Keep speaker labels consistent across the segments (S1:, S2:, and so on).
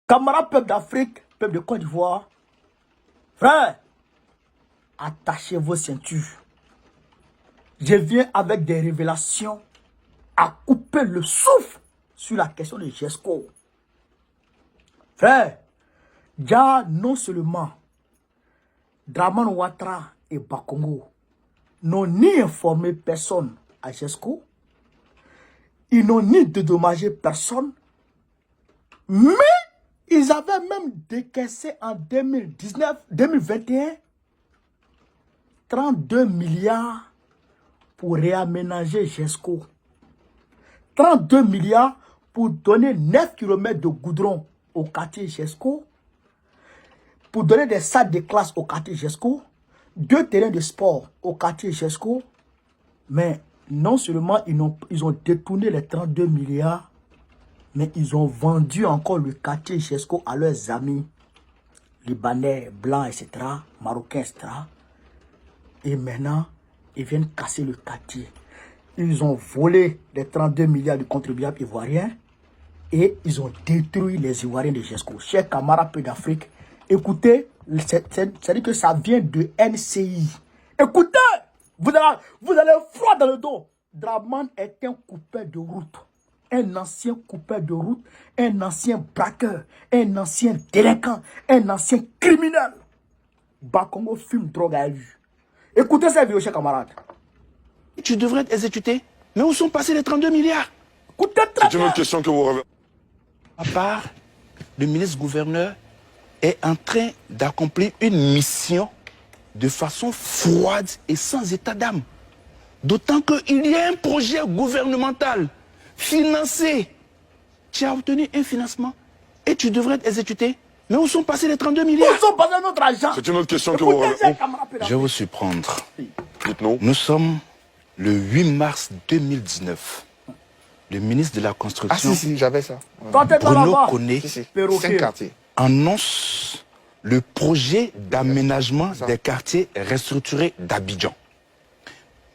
S1: Camarades peuple d'Afrique, peuple de Côte d'Ivoire, frère, attachez vos ceintures. Je viens avec des révélations à couper le souffle sur la question de GESCO. Frère, déjà non seulement Dramane Ouattara et Bakongo n'ont ni informé personne à GESCO, ils n'ont ni dédommagé personne, mais ils avaient même décaissé en 2021 32 milliards pour réaménager GESCO. 32 milliards pour donner 9 km de goudron au quartier GESCO, pour donner des salles de classe au quartier GESCO, 2 terrains de sport au quartier GESCO, mais non seulement ils ont détourné les 32 milliards, mais ils ont vendu encore le quartier GESCO à leurs amis libanais, blancs, etc., marocains, etc. Et maintenant, ils viennent casser le quartier. Ils ont volé les 32 milliards de contribuables ivoiriens et ils ont détruit les Ivoiriens de GESCO. Chers camarades peu d'Afrique, écoutez, c'est-à-dire que ça vient de NCI. Écoutez, vous allez froid dans le dos. Dramane est un coupeur de route. Un ancien coupeur de route, un ancien braqueur, un ancien délinquant, un ancien criminel. Bakongo fume drogue à lui. Écoutez ces vidéos, chers camarades.
S2: Tu devrais être exécuté. Mais où sont passés les 32 milliards?
S3: C'est une autre question que vous revenez.
S2: À part, le ministre-gouverneur est en train d'accomplir une mission de façon froide et sans état d'âme. D'autant qu'il y a un projet gouvernemental financé. Tu as obtenu un financement et tu devrais être exécuté. Mais où sont passés les 32 milliards?
S1: Où sont passés notre argent?
S3: C'est une autre question que vous revenez.
S2: Je vais vous surprendre.
S3: Dites-nous.
S2: Nous sommes le 8 mars 2019. Le ministre de la Construction,
S4: j'avais ça.
S2: Bruno Koné,
S4: Quartiers.
S2: annonce le projet d'aménagement des quartiers restructurés d'Abidjan.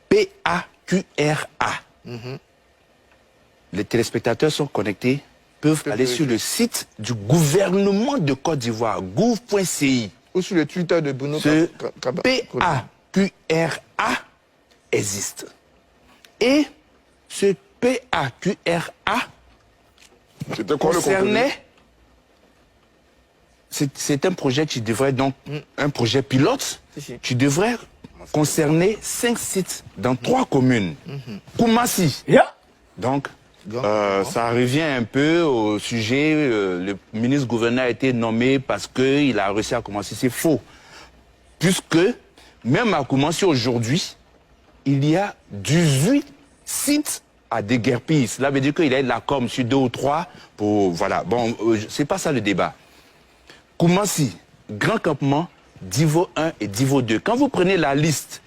S2: PAQRA. Les téléspectateurs sont connectés, peuvent aller sur le site du gouvernement de Côte d'Ivoire, gouv.ci.
S4: Ou sur le Twitter de Bruno.
S2: Ce PAQRA existe. Et ce PAQRA
S3: C'était quoi le contenu?
S2: concernait... C'est un projet qui devrait donc... Un projet pilote qui devrait concerner 5 sites dans 3 communes. Koumassi. Donc, ça revient un peu au sujet, le ministre-gouverneur a été nommé parce qu'il a réussi à commencer. C'est faux. Puisque, même à Koumassi aujourd'hui, il y a 18 sites à déguerpir. Cela veut dire qu'il a de la com sur 2 ou 3 pour... Voilà. Bon, c'est pas ça le débat. Koumassi, grand campement, Divo 1 et Divo 2. Quand vous prenez la liste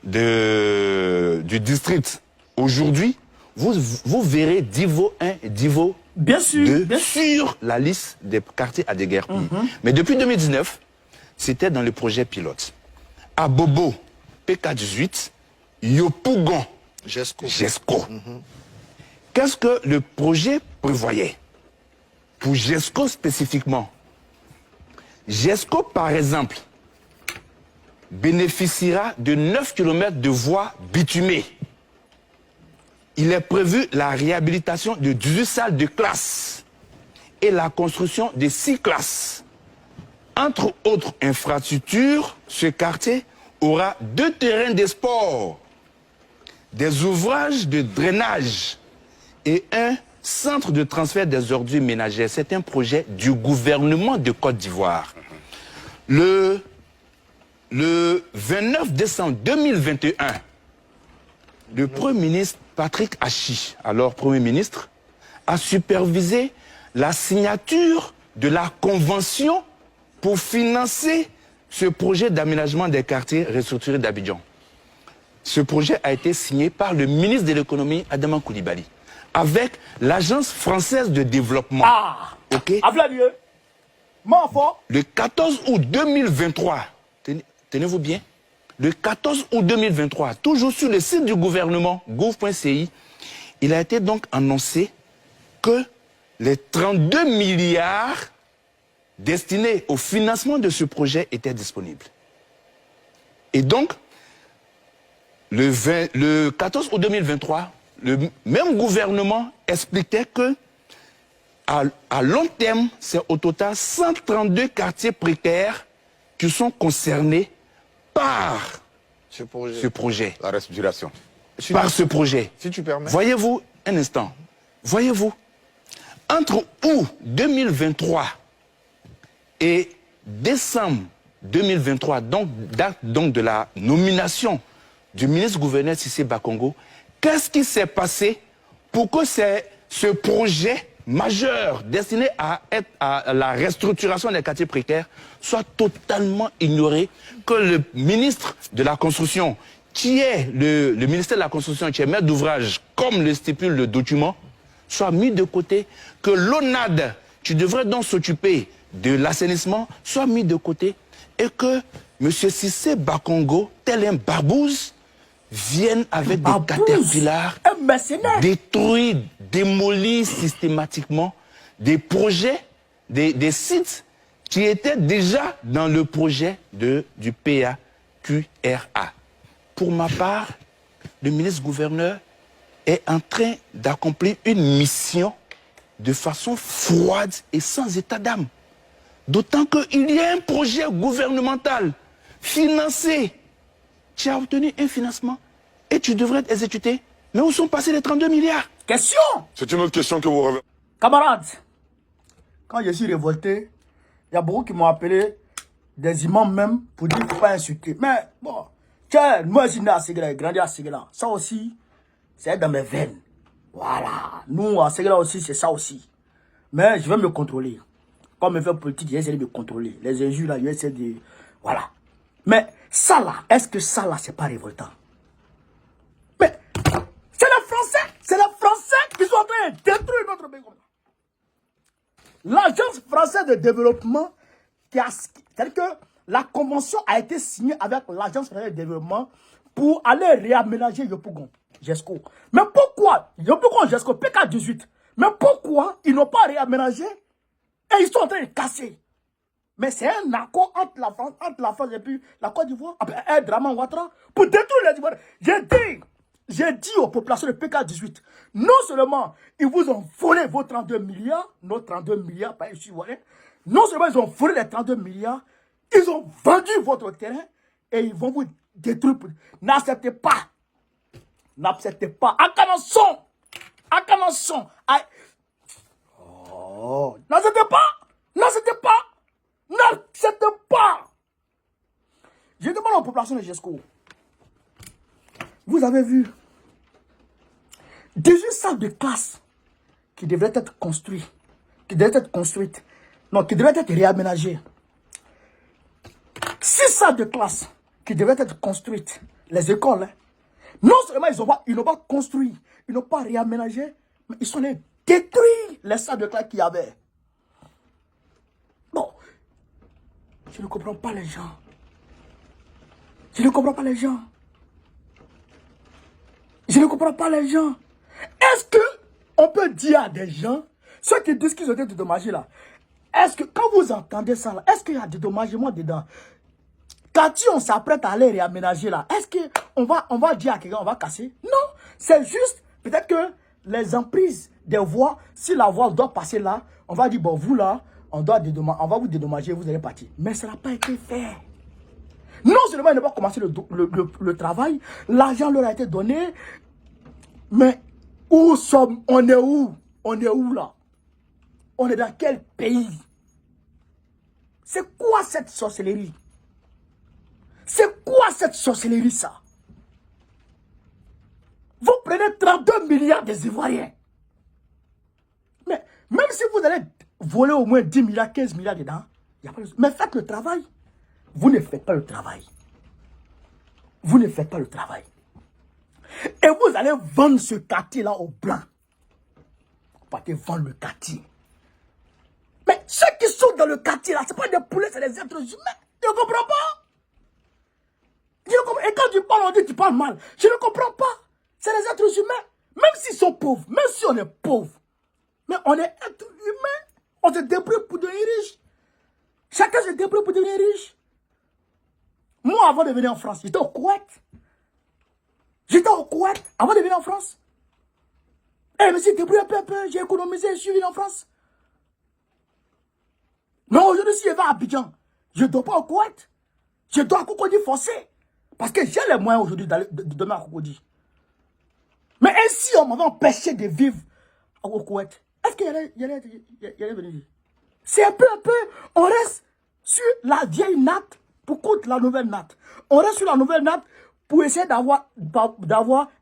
S2: du district aujourd'hui, vous verrez Divo 1 et Divo 2 sur la liste des quartiers à déguerpir. Mais depuis 2019, c'était dans le projet pilote. À Bobo, PK18, Yopougon, GESCO. Qu'est-ce que le projet prévoyait? Pour GESCO spécifiquement. GESCO, par exemple, bénéficiera de 9 km de voies bitumées. Il est prévu la réhabilitation de 18 salles de classe et la construction de 6 classes. Entre autres infrastructures, ce quartier aura 2 terrains de sport, des ouvrages de drainage et un centre de transfert des ordures ménagères. C'est un projet du gouvernement de Côte d'Ivoire. Le 29 décembre 2021, le Premier ministre Patrick Achi, alors Premier ministre, a supervisé la signature de la convention pour financer ce projet d'aménagement des quartiers restructurés d'Abidjan. Ce projet a été signé par le ministre de l'économie, Adama Coulibaly, avec l'Agence française de développement. Ok. Le 14 août 2023, tenez-vous bien, le 14 août 2023, toujours sur le site du gouvernement, gouv.ci, il a été donc annoncé que les 32 milliards destinés au financement de ce projet étaient disponibles. Et donc, le 14 août 2023, le même gouvernement expliquait que à long terme, c'est au total 132 quartiers précaires qui sont concernés par ce projet.
S3: La respiration.
S2: Par ce projet.
S4: Si tu permets.
S2: Voyez-vous, un instant, voyez-vous, entre août 2023 et décembre 2023, donc date donc de la nomination du ministre-gouverneur Cissé Bakongo, qu'est-ce qui s'est passé pour que ce projet majeur destiné à la restructuration des quartiers précaires soit totalement ignoré, que le ministre de la Construction, qui est le ministère de la Construction, qui est maître d'ouvrage, comme le stipule le document, soit mis de côté, que l'ONAD, qui devrait donc s'occuper de l'assainissement, soit mis de côté, et que M. Cissé Bakongo, tel un barbouze, vienne avec des caterpillars, détruire, démolir systématiquement des projets, des sites qui étaient déjà dans le projet du PAQRA. Pour ma part, le ministre-gouverneur est en train d'accomplir une mission de façon froide et sans état d'âme. D'autant qu'il y a un projet gouvernemental financé. Tu as obtenu un financement et tu devrais être exécuté. Mais où sont passés les 32 milliards?
S1: Question.
S3: C'est une autre question que vous revenez.
S1: Camarades, quand je suis révolté, il y a beaucoup qui m'ont appelé, des imams même, pour dire qu'il ne faut pas insulter. Mais bon, tiens, moi je suis né à Séguéla, grandi à Séguéla. Ça aussi, c'est dans mes veines. Voilà. Nous, à Séguéla aussi, c'est ça aussi. Mais je vais me contrôler. Comme je fais politique, j'ai essayé de me contrôler. Les injures là, j'ai essayé de... Voilà. Mais ça là, est-ce que ça là, c'est pas révoltant? Mais c'est les Français qui sont en train de détruire notre pays. L'Agence française de développement, c'est-à-dire que la convention a été signée avec l'Agence française de développement pour aller réaménager Yopougon, GESCO. Mais pourquoi Yopougon, GESCO, PK18, mais pourquoi ils n'ont pas réaménagé et ils sont en train de casser? Mais c'est un accord entre la France et puis la Côte d'Ivoire, un Draman Ouattara, pour détruire les Ivoiriens. J'ai dit aux populations de PK18, non seulement ils vous ont volé vos 32 milliards, nos 32 milliards, pas ici, voilà, non seulement ils ont volé les 32 milliards, ils ont vendu votre terrain et ils vont vous détruire. N'acceptez pas. N'acceptez pas. Akananson. Oh. N'acceptez pas. N'acceptez pas. N'acceptez pas. Je demande aux populations de GESCO. Vous avez vu 18 salles de classe qui devraient être construites, qui devraient être réaménagées. 6 salles de classe qui devraient être construites, les écoles, hein. Non seulement ils n'ont pas construit, ils n'ont pas réaménagé, mais ils sont allés détruire les salles de classe qu'il y avait. Bon, je ne comprends pas les gens. Je ne comprends pas les gens. Je ne comprends pas les gens. Est-ce qu'on peut dire à des gens, ceux qui disent qu'ils ont été dédommagés là, est-ce que quand vous entendez ça là, est-ce qu'il y a des dédommagements dedans? Quand on s'apprête à aller réaménager là, est-ce qu'on va dire à quelqu'un, on va casser? Non, c'est juste, peut-être que les emprises des voies, si la voie doit passer là, on va dire, bon, vous là, on va vous dédommager, vous allez partir. Mais ça n'a pas été fait. Non seulement ils n'ont pas commencé le travail, l'argent leur a été donné, mais où sommes, on est où? On est où là? On est dans quel pays? C'est quoi cette sorcellerie? C'est quoi cette sorcellerie ça? Vous prenez 32 milliards des Ivoiriens. Mais même si vous allez voler au moins 10 milliards, 15 milliards dedans, y a pas de... mais faites le travail. Vous ne faites pas le travail. Vous ne faites pas le travail. Et vous allez vendre ce quartier-là aux Blancs. Vous partez vendre le quartier. Mais ceux qui sont dans le quartier-là, ce n'est pas des poulets, c'est des êtres humains. Tu ne comprends pas? Et quand tu parles, on dit que tu parles mal. Je ne comprends pas. C'est des êtres humains. Même s'ils sont pauvres, même si on est pauvre, mais on est êtres humains. On se débrouille pour devenir riche. Chacun se débrouille pour devenir riche. Moi, avant de venir en France, j'étais au Koweït. J'étais au Koweït avant de venir en France. Et je me suis débrouillé un peu, j'ai économisé, je suis venu en France. Mais aujourd'hui, si je vais à Abidjan, je ne dois pas au Koweït. Je dois à Cocody forcé. Parce que j'ai les moyens aujourd'hui de donner à Cocody. Mais ainsi, on m'avait empêché de vivre au Koweït. Est-ce qu'il y allait venir? C'est un peu, on reste sur la vieille natte pour contre la nouvelle natte. On reste sur la nouvelle natte pour essayer d'avoir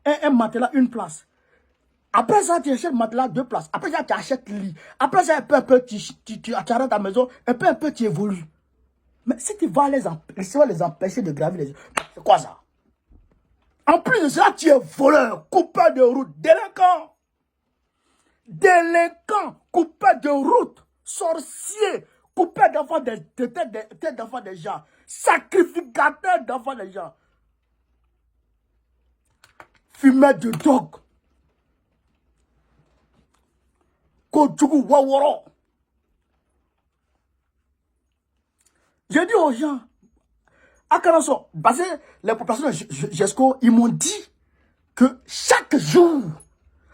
S1: un matelas, une place. Après ça, tu achètes matelas, 2 places. Après ça, tu achètes le lit. Après ça, un peu, tu arrêtes ta maison. Un peu, tu évolues. Mais si tu vas les empêcher de gravir les... C'est quoi ça? En plus de ça, tu es voleur, coupeur de route, délinquant. Délinquant, coupeur de route, sorcier, coupeur d'enfants tête d'enfants des gens, sacrificateur d'enfants des gens. Fumeur de drogue. Kodjougou Waworo. J'ai dit aux gens, à Karanso, parce que les populations de GESCO, ils m'ont dit que chaque jour,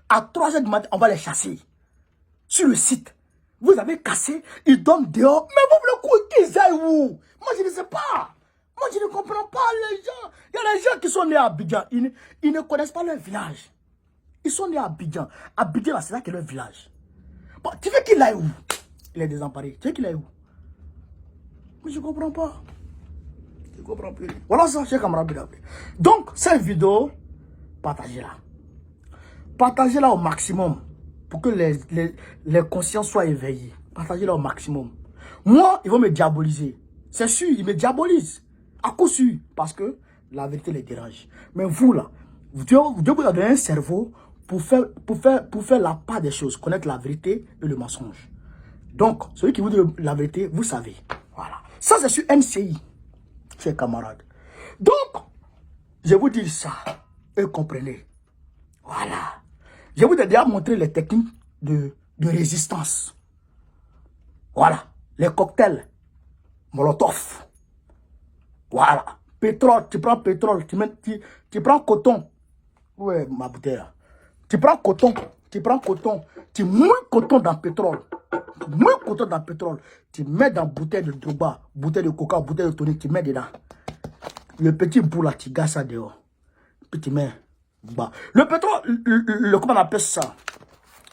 S1: à 3 h du matin, on va les chasser. Sur le site. Vous avez cassé, ils dorment dehors. Mais vous voulez qu'ils aillent où? Moi, je ne sais pas. Moi, je ne comprends pas les gens. Il y a des gens qui sont nés à Abidjan. Ils ne connaissent pas leur village. Ils sont nés à Abidjan. Abidjan, c'est là qu'est leur village. Bon, tu veux qu'il aille où? Il est désemparé. Tu veux qu'il aille où? Mais je ne comprends pas. Je ne comprends plus. Voilà ça, chers camarades. Donc, cette vidéo, partagez-la. Partagez-la au maximum pour que les consciences soient éveillées. Partagez-la au maximum. Moi, ils vont me diaboliser. C'est sûr, ils me diabolisent. À coup sûr, parce que la vérité les dérange. Mais vous, là, Dieu vous a donné un cerveau pour faire la part des choses, connaître la vérité et le mensonge. Donc, celui qui vous dit la vérité, vous savez. Voilà. Ça, c'est sur NCI, chers camarades. Donc, je vous dis ça et comprenez. Voilà. Je vous ai déjà montré les techniques de résistance. Voilà. Les cocktails Molotov. Voilà. Pétrole, tu prends pétrole, tu prends coton. Ouais, ma bouteille là. Tu prends coton, tu mouilles coton dans le pétrole. Tu mouilles coton dans le pétrole. Tu mets dans bouteille de droga, bouteille de coca, bouteille de tonique, tu mets dedans. Le petit bout là, tu gasses ça dehors. Puis tu mets. Bah. Le pétrole, comment on appelle ça?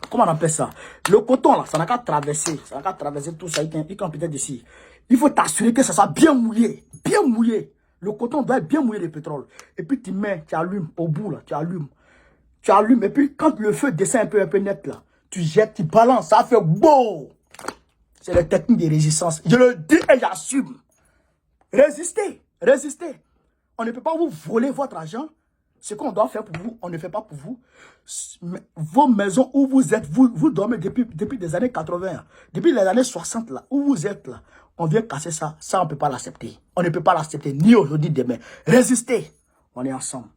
S1: Comment on appelle ça? Le coton là, ça n'a qu'à traverser. Ça n'a qu'à traverser tout ça. Il can peut-être ici. Il faut t'assurer que ça soit bien mouillé. Bien mouillé. Le coton doit être bien mouillé de pétrole. Et puis tu mets, tu allumes au bout là, tu allumes. Tu allumes. Et puis quand le feu descend un peu net là, tu jettes, tu balances. Ça fait beau. C'est la technique de résistance. Je le dis et j'assume. Résistez. Résistez. On ne peut pas vous voler votre argent. Ce qu'on doit faire pour vous, on ne fait pas pour vous. Vos maisons où vous êtes, vous dormez depuis les années 80, depuis les années 60, là, où vous êtes là, on vient casser ça. Ça, on ne peut pas l'accepter. On ne peut pas l'accepter, ni aujourd'hui, ni demain. Résistez. On est ensemble.